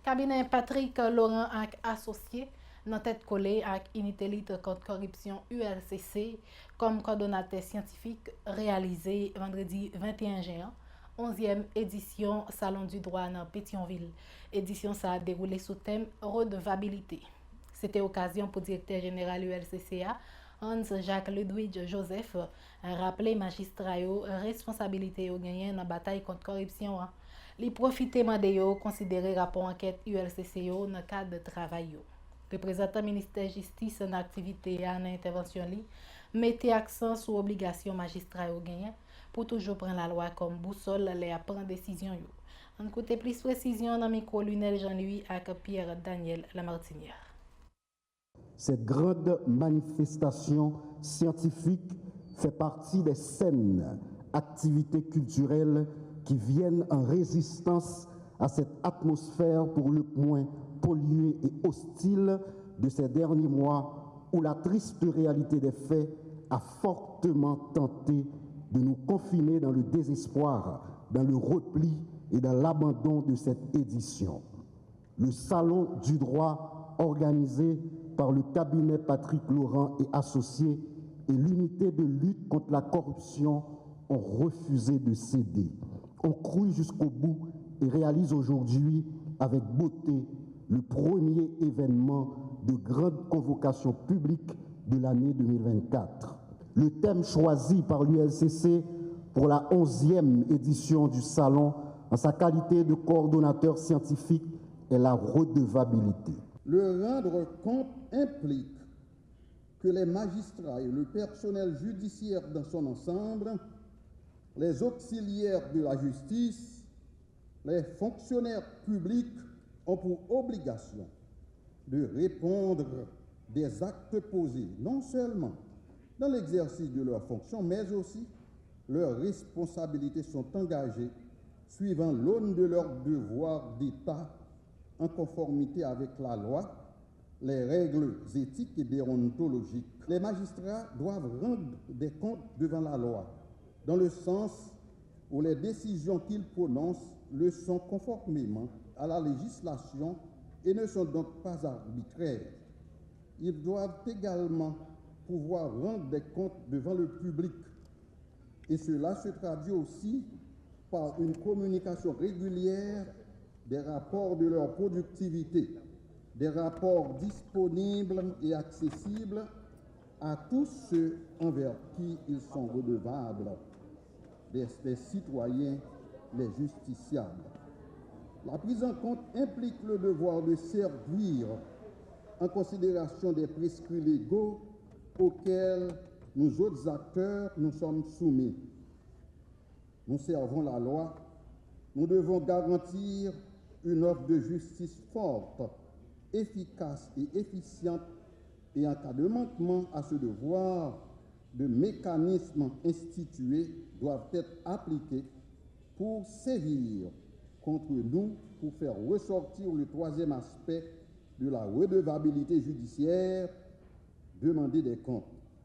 Cabinet Patrick Laurent ak associé nan tête collée ak unité lutte contre corruption ULCC comme coordonnateur scientifique réalisé vendredi 21 juin 11e édition Salon du droit dans Pétionville. Édition ça a déroulé sous thème redevabilité. C'était occasion pour le directeur général ULCCA Hans-Jacques Ludwig Joseph rappeler magistrat responsabilité yo gagné dans bataille contre corruption. Li profite mande yo considérer rapport enquête ULCC yo dans cadre de travail yo. Représentant ministère justice en activité en intervention li mettez accent sur obligation magistrat yo gagné pour toujours prendre la loi comme boussole les prendre décision yo. On côté plus précision dans micro Lunel Jean-Louis avec Pierre Daniel Lamartinière. Cette grande manifestation scientifique fait partie des saines activités culturelles qui viennent en résistance à cette atmosphère pour le moins polluée et hostile de ces derniers mois où la triste réalité des faits a fortement tenté de nous confiner dans le désespoir, dans le repli et dans l'abandon de cette édition. Le Salon du droit organisé par le cabinet Patrick Laurent et associés et l'unité de lutte contre la corruption ont refusé de céder, ont cru jusqu'au bout et réalisent aujourd'hui avec beauté le premier événement de grande convocation publique de l'année 2024. Le thème choisi par l'ULCC pour la 11e édition du Salon en sa qualité de coordonnateur scientifique est la redevabilité. Le rendre compte implique que les magistrats et le personnel judiciaire dans son ensemble, les auxiliaires de la justice, les fonctionnaires publics ont pour obligation de répondre des actes posés, non seulement dans l'exercice de leurs fonctions, mais aussi leurs responsabilités sont engagées suivant l'aune de leurs devoirs d'État en conformité avec la loi, les règles éthiques et déontologiques. Les magistrats doivent rendre des comptes devant la loi, dans le sens où les décisions qu'ils prononcent le sont conformément à la législation et ne sont donc pas arbitraires. Ils doivent également pouvoir rendre des comptes devant le public. Et cela se traduit aussi par une communication régulière des rapports de leur productivité, des rapports disponibles et accessibles à tous ceux envers qui ils sont redevables, des citoyens, les justiciables. La prise en compte implique le devoir de servir en considération des prescrits légaux auxquels nous autres acteurs nous sommes soumis. Nous servons la loi, nous devons garantir une offre de justice forte, efficace et efficiente, et en cas de manquement à ce devoir, de mécanismes institués doivent être appliqués pour sévir contre nous, pour faire ressortir le troisième aspect de la redevabilité judiciaire, demander des comptes.